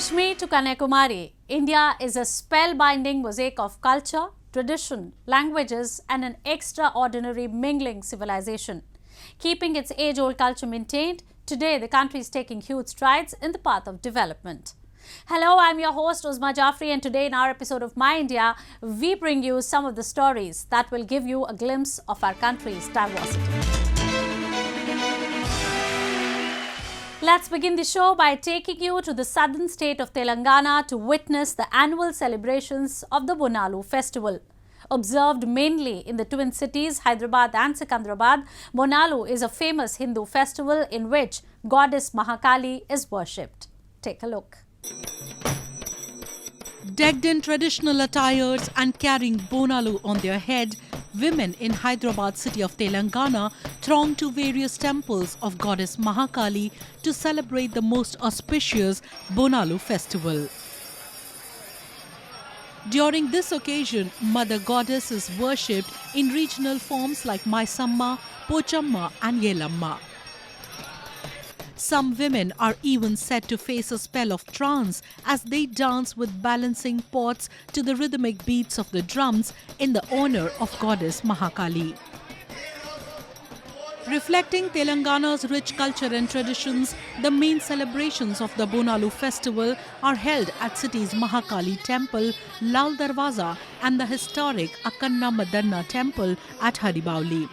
Kashmir to Kanyakumari, India is a spellbinding mosaic of culture, tradition, languages and an extraordinary mingling civilization. Keeping its age-old culture maintained, today the country is taking huge strides in the path of development. Hello, I'm your host Uzma Jaffrey, and today in our episode of My India, we bring you some of the stories that will give you a glimpse of our country's diversity. Let's begin the show by taking you to the southern state of Telangana to witness the annual celebrations of the Bonalu festival. Observed mainly in the twin cities Hyderabad and Secunderabad, Bonalu is a famous Hindu festival in which goddess Mahakali is worshipped. Take a look. Decked in traditional attires and carrying Bonalu on their head, women in Hyderabad city of Telangana throng to various temples of goddess Mahakali to celebrate the most auspicious Bonalu festival. During this occasion, Mother Goddess is worshipped in regional forms like Maisamma, Pochamma and Yelamma. Some women are even said to face a spell of trance as they dance with balancing pots to the rhythmic beats of the drums in the honor of goddess Mahakali. Reflecting Telangana's rich culture and traditions, the main celebrations of the Bonalu festival are held at city's Mahakali temple, Lal Darwaza, and the historic Akanna Madanna temple at Haribauli.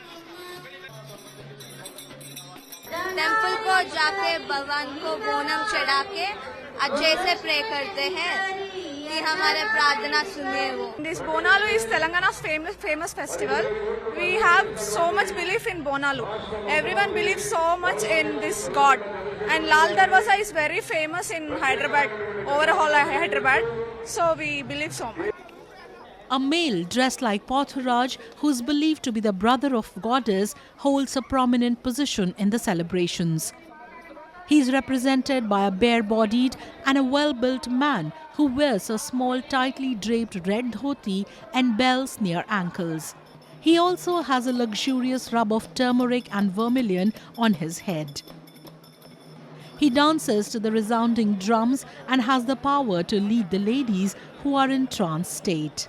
Temple को जाके भगवान को Bonham चढ़ा के अच्छे से pray करते हैं कि हमारे प्रार्थना सुने वो. This Bonalu is Telangana's famous festival. We have so much belief in Bonalu. Everyone believes so much in this god. And Lal Darwaza is very famous in Hyderabad, overall Hyderabad. So we believe so much. A male dressed like Potharaj, who is believed to be the brother of goddess, holds a prominent position in the celebrations. He is represented by a bare-bodied and a well-built man who wears a small tightly draped red dhoti and bells near ankles. He also has a luxurious rub of turmeric and vermilion on his head. He dances to the resounding drums and has the power to lead the ladies who are in trance state.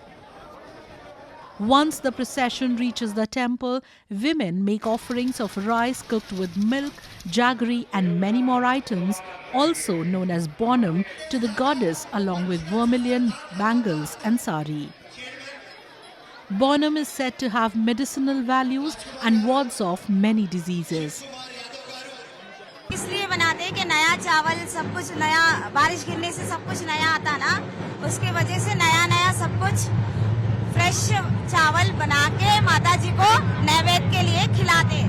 Once the procession reaches the temple, women make offerings of rice cooked with milk, jaggery and many more items, also known as bonum, to the goddess along with vermilion, bangles and sari. Bonum is said to have medicinal values and wards off many diseases. इसलिए बनाते हैं कि नया चावल सब कुछ नया बारिश गिरने से सब कुछ नया आता ना उसके वजह से नया सब कुछ फ्रेश चावल बना के माता जी को नैवेद्य के लिए खिलाते.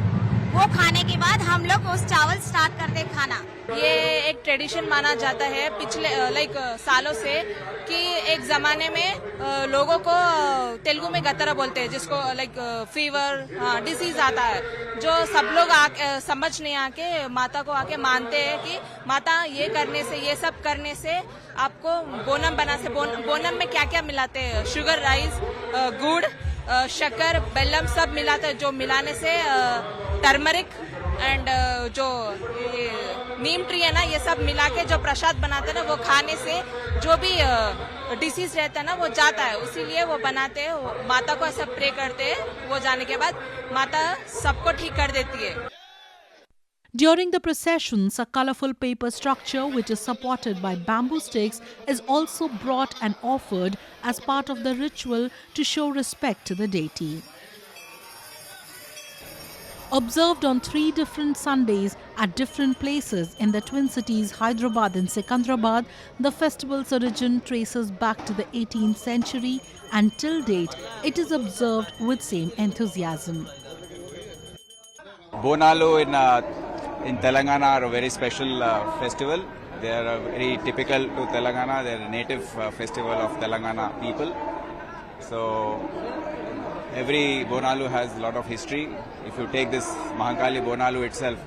वो खाने के बाद हम लोग उस चावल स्टार्ट करते खाना. ये एक ट्रेडिशन माना जाता है पिछले सालों से कि एक जमाने में लोगों को तेलुगु में गतरा बोलते हैं जिसको फीवर डिसीज आता है जो सब लोग समझ नहीं आके माता को आके मानते हैं कि माता ये करने से ये सब करने से आपको बोनम बना से बोनम में क्या क्या मिलाते हैं शुगर राइस गुड़ शक्कर बेल्लम सब मिलाते हैं जो मिलाने से टर्मरिक एंड जो नीम ट्री है ना ये सब मिला के जो प्रसाद बनाते हैं ना वो खाने से जो भी डिसीज रहता है ना वो जाता है इसीलिए वो बनाते हैं माता को ऐसा प्रे करते हैं वो जाने के बाद माता सबको ठीक कर देती है. During the processions, a colorful paper structure which is supported by bamboo sticks is also brought and offered as part of the ritual to show respect to the deity. Observed on 3 different Sundays at different places in the twin cities Hyderabad and Secunderabad, the festival's origin traces back to the 18th century and till date it is observed with same enthusiasm. Bonalu in Telangana are a very special festival. They are very typical to Telangana. They are a native festival of Telangana people. So every Bonalu has a lot of history. If you take this Mahakali Bonalu itself,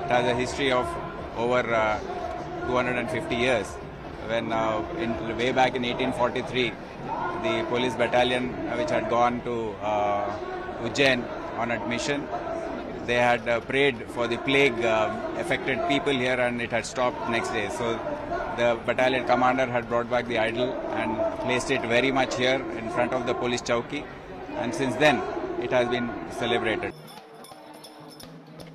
it has a history of over 250 years. When way back in 1843, the police battalion which had gone to Ujjain on a mission, they had prayed for the plague affected people here and it had stopped next day. So the battalion commander had brought back the idol and placed it very much here in front of the police chowki, and since then it has been celebrated.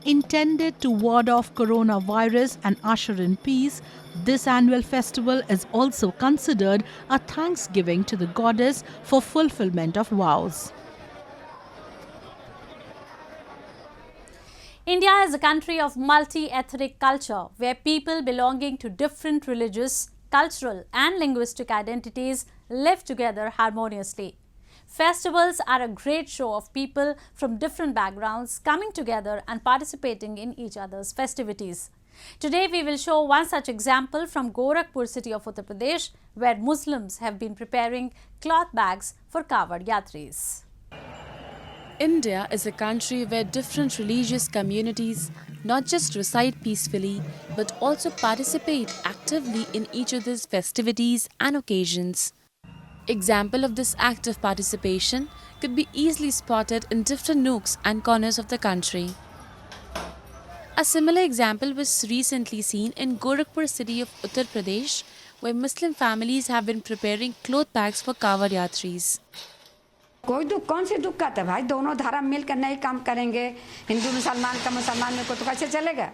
Intended to ward off coronavirus and usher in peace, this annual festival is also considered a thanksgiving to the goddess for fulfillment of vows. India is a country of multi-ethnic culture where people belonging to different religious, cultural and linguistic identities live together harmoniously. Festivals are a great show of people from different backgrounds coming together and participating in each other's festivities. Today we will show one such example from Gorakhpur city of Uttar Pradesh, where Muslims have been preparing cloth bags for Kawad Yatris. India is a country where different religious communities not just reside peacefully but also participate actively in each other's festivities and occasions. Example of this active participation could be easily spotted in different nooks and corners of the country. A similar example was recently seen in Gorakhpur city of Uttar Pradesh, where Muslim families have been preparing cloth bags for Kawad Yatris. कोई दुख कौन सी दिक्कत है भाई, दोनों धर्म मिलकर नहीं काम करेंगे, हिंदू मुसलमान का मुसलमान में को तो कैसे चलेगा,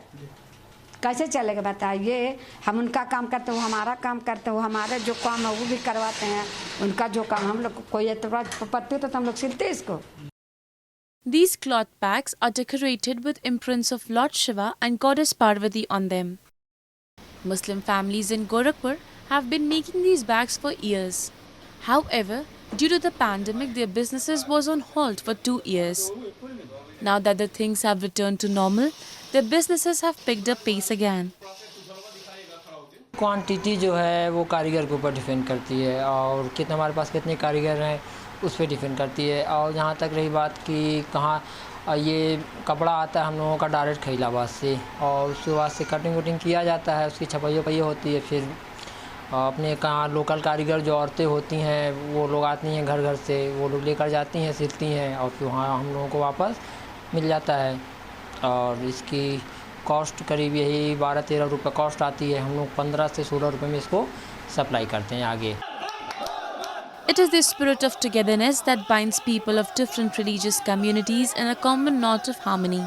कैसे चलेगा बताइए। हम उनका काम करते हो, हमारा काम करते हो, हमारे जो काम है वो भी करवाते हैं, उनका जो काम हम लोग कोई एतबार पत्ते तो हम लोग सिलते इसको। These cloth bags are decorated with imprints of Lord Shiva and Goddess Parvati on them. Muslim families in Gorakhpur have been making these bags for years. However, due to the pandemic, their businesses was on hold for 2 years. Now that the things have returned to normal, their businesses have picked up pace again. Quantity जो है वो कारीगर के ऊपर depend करती है और कितने हमारे पास कितने कारीगर हैं उस पर डिपेंड करती है। और जहाँ तक रही बात कि कहाँ ये कपड़ा आता है हम लोगों का डायरेक्ट खैलाबाद से, और उसके बाद से कटिंग वटिंग किया जाता है, उसकी छपाई वपाई होती है, फिर अपने कहाँ लोकल कारीगर जो औरतें होती हैं वो लोग आती हैं घर घर से, वो लोग लेकर जाती हैं, सिलती हैं और फिर वहाँ हम लोगों को वापस मिल जाता है। और इसकी कॉस्ट करीब यही 12-13 रुपये कॉस्ट आती है, हम लोग 15 से 16 रुपये में इसको सप्लाई करते हैं आगे। It is the spirit of togetherness that binds people of different religious communities in a common knot of harmony.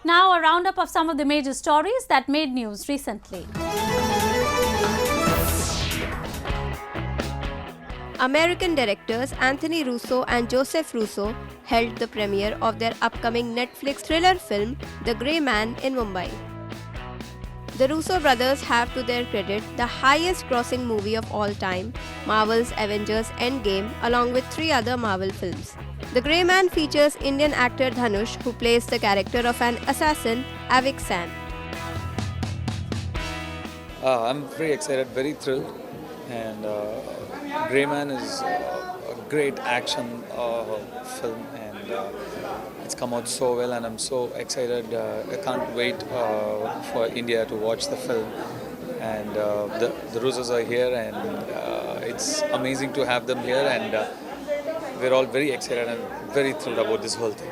Now a roundup of some of the major stories that made news recently. American directors Anthony Russo and Joseph Russo held the premiere of their upcoming Netflix thriller film The Grey Man in Mumbai. The Russo brothers have to their credit the highest grossing movie of all time, Marvel's Avengers Endgame, along with 3 other Marvel films. The Grey Man features Indian actor Dhanush, who plays the character of an assassin, Avik San. I'm very excited, very thrilled, and Grey Man is a great action film, and it's come out so well, and I'm so excited. I can't wait for India to watch the film, and the Russos are here, and it's amazing to have them here, and we're all very excited and very thrilled about this whole thing.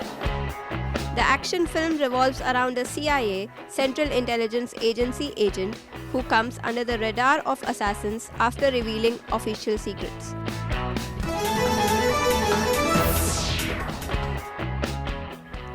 The action film revolves around a CIA, Central Intelligence Agency agent who comes under the radar of assassins after revealing official secrets.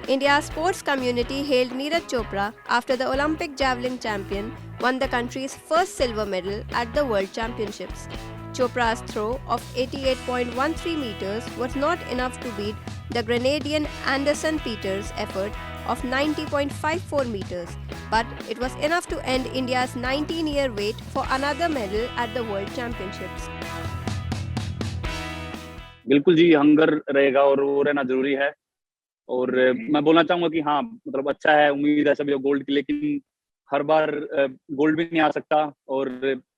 India's sports community hailed Neeraj Chopra after the Olympic javelin champion won the country's first silver medal at the World Championships. Chopra's throw of 88.13 meters was not enough to beat the Grenadian Anderson Peters' effort of 90.54 meters, but it was enough to end India's 19-year wait for another medal at the World Championships. बिल्कुल जी, hunger रहेगा और वो रहना जरूरी है। और मैं बोलना चाहूंगा कि हाँ, मतलब अच्छा है, उम्मीद है सभी गोल्ड की, लेकिन हर बार गोल्ड भी नहीं आ सकता और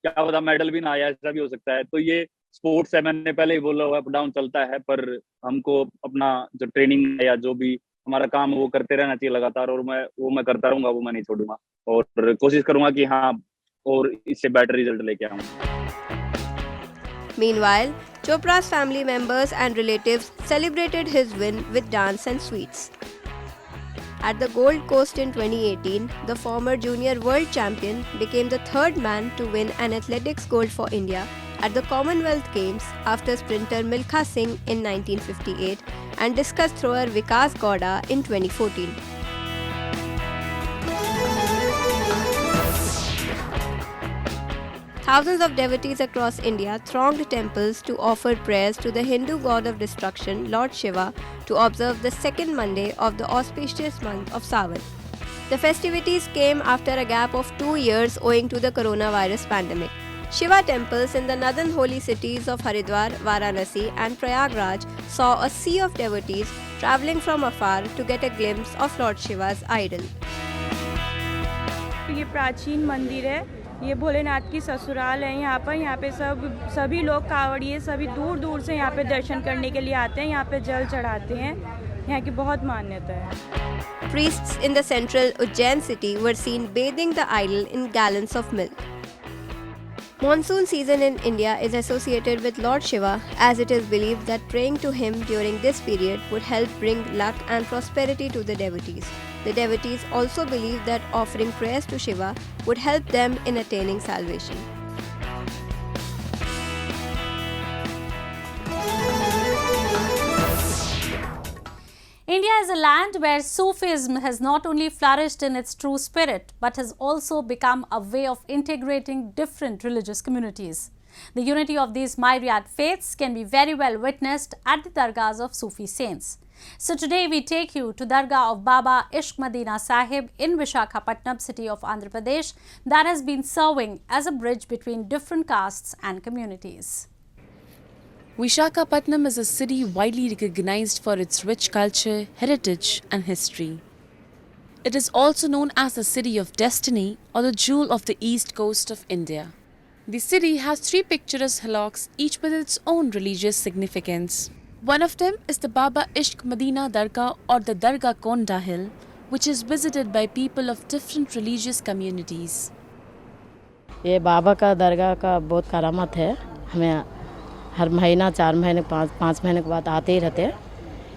क्या पता मेडल भी ना आया, ऐसा भी हो सकता है। तो ये स्पोर्ट्स है, मैंने पहले ही बोला हुआ, अप डाउन चलता है, पर हमको अपना जो ट्रेनिंग है या जो भी हमारा काम है वो करते रहना चाहिए लगातार, और मैं करता रहूंगा, वो मैं नहीं छोड़ूंगा और कोशिश करूंगा कि हाँ और इससे बेटर रिजल्ट लेके आऊं। Meanwhile, Chopra's family members and relatives celebrated his win with dance and sweets. At the Gold Coast in 2018, the former junior world champion became the third man to win an athletics gold for India at the Commonwealth Games after sprinter Milkha Singh in 1958 and discus thrower Vikas Gowda in 2014. Thousands of devotees across India thronged temples to offer prayers to the Hindu god of destruction, Lord Shiva, to observe the second Monday of the auspicious month of Sawan. The festivities came after a gap of 2 years owing to the coronavirus pandemic. Shiva temples in the northern holy cities of Haridwar, Varanasi and Prayagraj saw a sea of devotees travelling from afar to get a glimpse of Lord Shiva's idol. ये प्राचीन मंदिर है, ये भोलेनाथ की ससुराल है। यहाँ पे सभी लोग कांवड़िए सभी दूर दूर से यहाँ पे दर्शन करने के लिए आते हैं, यहाँ पे जल चढ़ाते हैं। यहाँ की बहुत मान्यता है। Priests in the central Ujjain city were seen bathing the idol in gallons of milk. Monsoon season in India is associated with Lord Shiva, as it is believed that praying to him during this period would help bring luck and prosperity to the devotees. The devotees also believe that offering prayers to Shiva would help them in attaining salvation. India is a land where Sufism has not only flourished in its true spirit, but has also become a way of integrating different religious communities. The unity of these myriad faiths can be very well witnessed at the dargahs of Sufi saints. So today we take you to Dargah of Baba Ishq Madina Sahib in Visakhapatnam city of Andhra Pradesh that has been serving as a bridge between different castes and communities. Visakhapatnam is a city widely recognized for its rich culture, heritage and history. It is also known as the City of Destiny or the Jewel of the East Coast of India. The city has 3 picturesque hillocks, each with its own religious significance. One of them is the Baba Ishq Madina Dargah or the Dargah Konda Hill, which is visited by people of different religious communities. ये बाबा का दरगाह का बहुत करामत है। हमें हर महीना 4 महीने 5 महीने के बाद आते ही रहते हैं।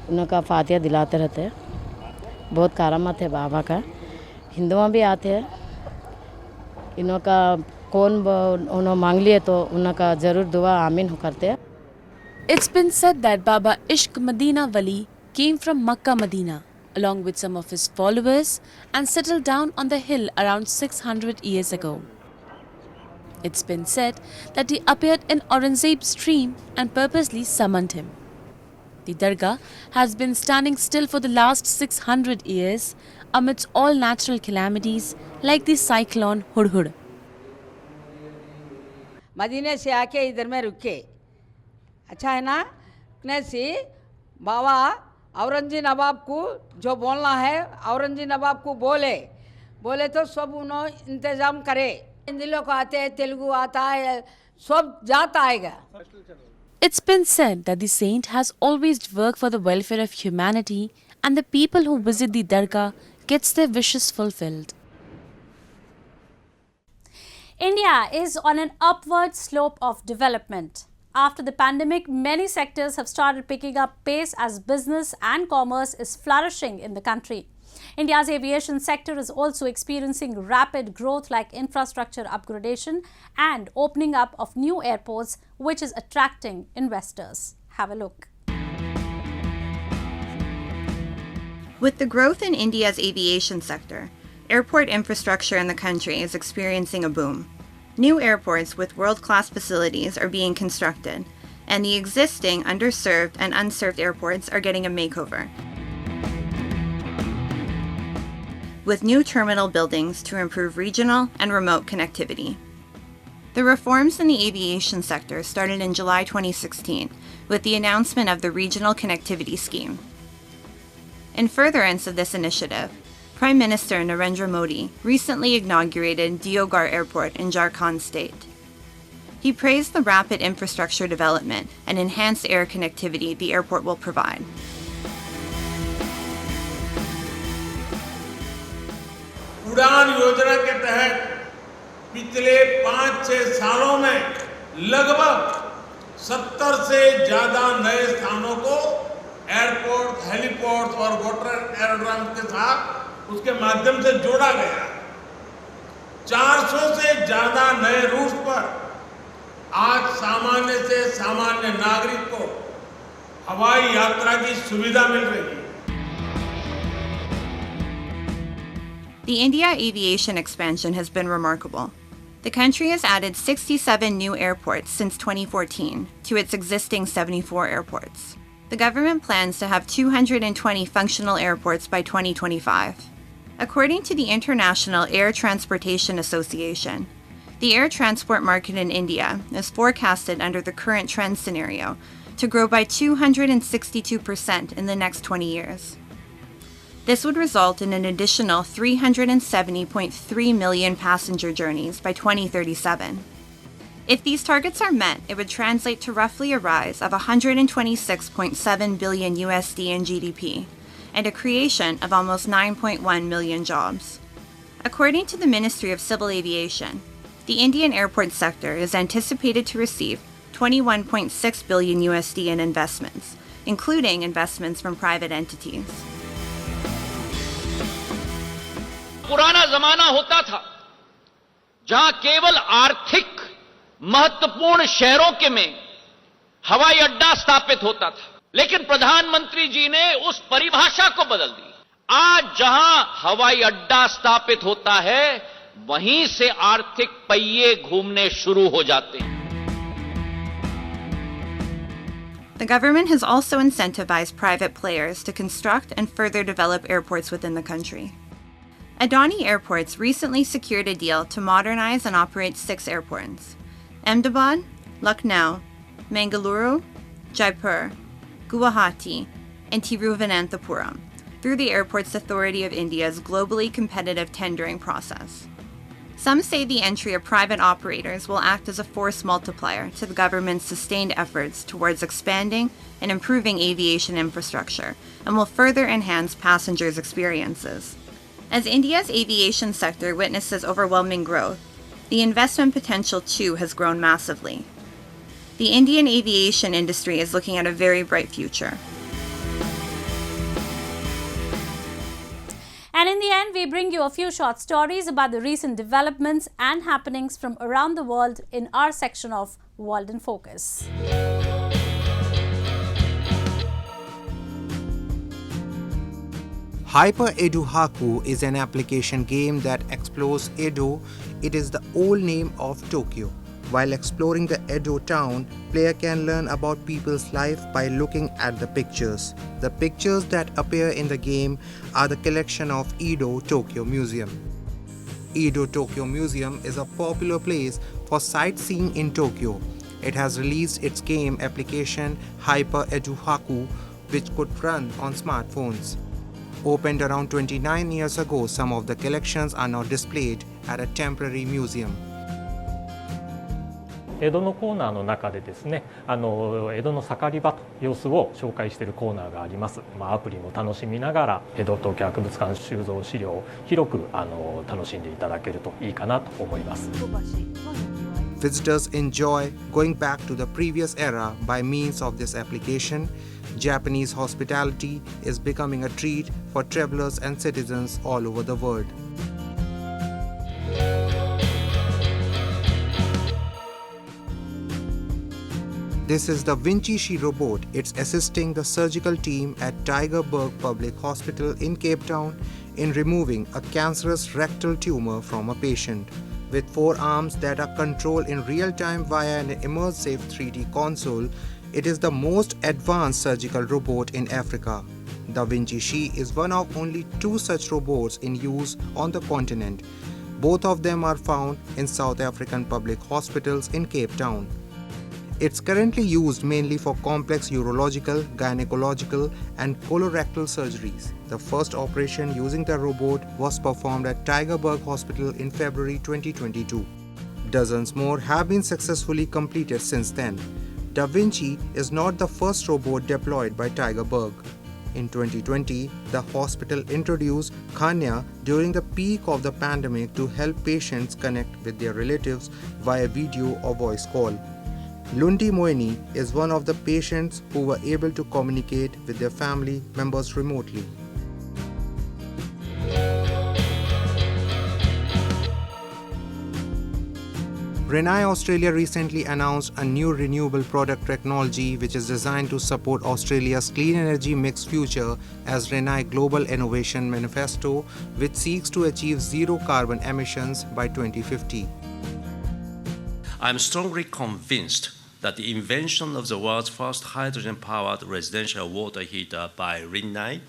उनका फातिहा दिलाते रहते हैं। बहुत करामत है बाबा का। हिंदुओं भी आते हैं। इनका कौन उन्होंने मांग लिए तो उनका ज़रूर दुआ आमीन करते हैं। It's been said that Baba Ishq Madina Wali came from Makkah Medina along with some of his followers and settled down on the hill around 600 years ago. It's been said that he appeared in Aurangzeb's dream and purposely summoned him. The dargah has been standing still for the last 600 years amidst all natural calamities like the cyclone Hudhud. मदीने से आके इधर में रुके, अच्छा है ना? से बाबा औरंगजेब नवाब को जो बोलना है औरंगजेब नवाब को बोले तो सब उन्होंने इंतजाम करे। हिंदी लोग आते हैं, तेलुगु आता है, सब जाता आएगा। It's been said that the saint has always worked for the welfare of humanity and the people who visit the dargah gets their wishes fulfilled. India is on an upward slope of development. After the pandemic, many sectors have started picking up pace as business and commerce is flourishing in the country. India's aviation sector is also experiencing rapid growth like infrastructure upgradation and opening up of new airports, which is attracting investors. Have a look. With the growth in India's aviation sector, airport infrastructure in the country is experiencing a boom. New airports with world-class facilities are being constructed, and the existing underserved and unserved airports are getting a makeover, with new terminal buildings to improve regional and remote connectivity. The reforms in the aviation sector started in July 2016 with the announcement of the Regional Connectivity Scheme. In furtherance of this initiative, Prime Minister Narendra Modi recently inaugurated Diogar Airport in Jharkhand state. He praised the rapid infrastructure development and enhanced air connectivity the airport will provide. उड़ान योजना के तहत पिछले 5-6 सालों में लगभग 70 से ज्यादा नए स्थानों को एयरपोर्ट, हेलीपोर्ट और वाटर एरोड्रम के साथ उसके माध्यम से जोड़ा गया। 400 से ज्यादा नए रूट पर आज सामान्य से सामान्य नागरिक को हवाई यात्रा की सुविधा मिल रही है। The India aviation expansion has been remarkable. The country has added 67 new airports since 2014 to its existing 74 airports. The government plans to have 220 functional airports by 2025. According to the International Air Transportation Association, the air transport market in India is forecasted under the current trend scenario to grow by 262% in the next 20 years. This would result in an additional 370.3 million passenger journeys by 2037. If these targets are met, it would translate to roughly a rise of 126.7 billion USD in GDP and a creation of almost 9.1 million jobs. According to the Ministry of Civil Aviation, the Indian airport sector is anticipated to receive 21.6 billion USD in investments, including investments from private entities. पुराना जमाना होता था जहां केवल आर्थिक महत्वपूर्ण शहरों के में हवाई अड्डा स्थापित होता था, लेकिन प्रधानमंत्री जी ने उस परिभाषा को बदल दी। आज जहां हवाई अड्डा स्थापित होता है, वहीं से आर्थिक पहिए घूमने शुरू हो जाते हैं। The government has also incentivized private players to construct and further develop airports within the country. Adani Airports recently secured a deal to modernize and operate 6 airports: Ahmedabad, Lucknow, Mangaluru, Jaipur, Guwahati, and Tiruvananthapuram through the Airports Authority of India's globally competitive tendering process. Some say the entry of private operators will act as a force multiplier to the government's sustained efforts towards expanding and improving aviation infrastructure and will further enhance passengers' experiences. As India's aviation sector witnesses overwhelming growth, the investment potential too has grown massively. The Indian aviation industry is looking at a very bright future. And in the end, we bring you a few short stories about the recent developments and happenings from around the world in our section of World in Focus. Hyper Edo Haku is an application game that explores Edo. It is the old name of Tokyo. While exploring the Edo town, player can learn about people's life by looking at the pictures. The pictures that appear in the game are the collection of Edo Tokyo Museum. Edo Tokyo Museum is a popular place for sightseeing in Tokyo. It has released its game application Hyper Edo Haku, which could run on smartphones. Opened around 29 years ago, some of the collections are now displayed at a temporary museum. 江戸のコーナーの中でですね、江戸の盛り場と様子を紹介しているコーナーがあります。アプリも楽しみながら江戸東京博物館収蔵資料を広く楽しんでいただけるといいかなと思います。Visitors enjoy going back to the previous era by means of this application. Japanese hospitality is becoming a treat for travelers and citizens all over the world. This is the Vinci She robot. It's assisting the surgical team at Tygerberg Public Hospital in Cape Town in removing a cancerous rectal tumor from a patient. With 4 arms that are controlled in real time via an immersive 3D console, it is the most advanced surgical robot in Africa. The Vinci She is one of only 2 such robots in use on the continent. Both of them are found in South African public hospitals in Cape Town. It's currently used mainly for complex urological, gynecological, and colorectal surgeries. The first operation using the robot was performed at Tygerberg Hospital in February 2022. Dozens more have been successfully completed since then. Da Vinci is not the first robot deployed by Tygerberg. In 2020, the hospital introduced Khanya during the peak of the pandemic to help patients connect with their relatives via video or voice call. Lundi Moini is one of the patients who were able to communicate with their family members remotely. Renai Australia recently announced a new renewable product technology which is designed to support Australia's clean energy mix future as Renai Global Innovation Manifesto, which seeks to achieve zero carbon emissions by 2050. I'm strongly convinced that the invention of the world's first hydrogen-powered residential water heater by Renai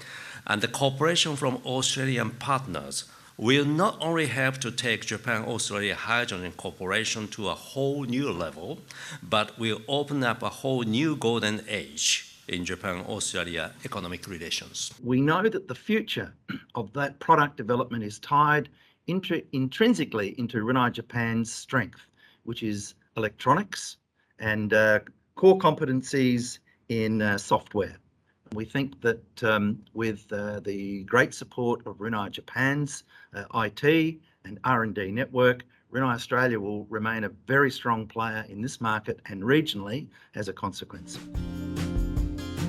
and the cooperation from Australian partners will not only help to take Japan-Australia Hydrogen Cooperation to a whole new level, but will open up a whole new golden age in Japan-Australia economic relations. We know that the future of that product development is tied intrinsically into Renai Japan's strength, which is electronics and core competencies in software. We think that with the great support of Renai Japan's IT and R&D network, Renai Australia will remain a very strong player in this market and regionally as a consequence.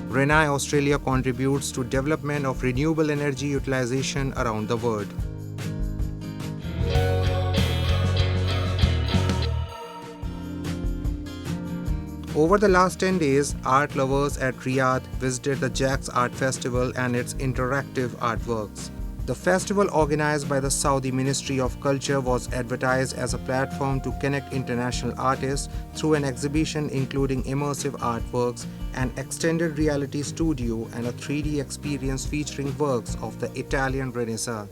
Renai Australia contributes to development of renewable energy utilization around the world. Over the last 10 days, art lovers at Riyadh visited the Jax Art Festival and its interactive artworks. The festival, organized by the Saudi Ministry of Culture, was advertised as a platform to connect international artists through an exhibition including immersive artworks, an extended reality studio, and a 3D experience featuring works of the Italian Renaissance.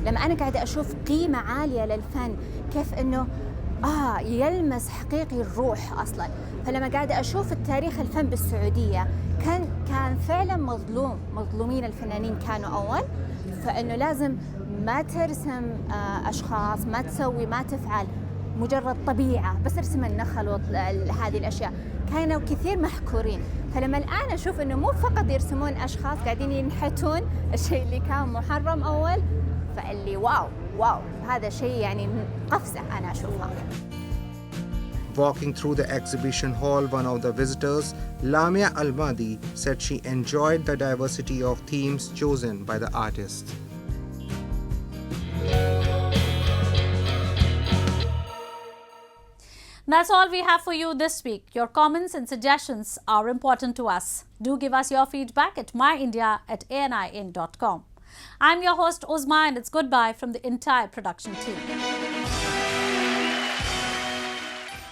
لما أنا قاعدة أشوف قيمة عالية للفن، كيف إنه يلمس حقيقي الروح أصلاً. فلما قاعدة أشوف التاريخ الفن بالسعودية كان فعلاً مظلومين الفنانين كانوا أول، فإنه لازم ما ترسم أشخاص، ما تسوي، ما تفعل، مجرد طبيعة، بس ارسم النخل هذه الأشياء. كانوا كثير محكورين، فلما الآن أشوف إنه مو فقط يرسمون أشخاص قاعدين ينحتون الشيء اللي كان محرم أول، فاللي واو هذا شيء يعني قفزة أنا أشوفها. Walking through the exhibition hall, one of the visitors, Lamia Almadi, said she enjoyed the diversity of themes chosen by the artists. That's all we have for you this week. Your comments and suggestions are important to us. Do give us your feedback at myindia@anin.com. I'm your host Uzma, and it's goodbye from the entire production team.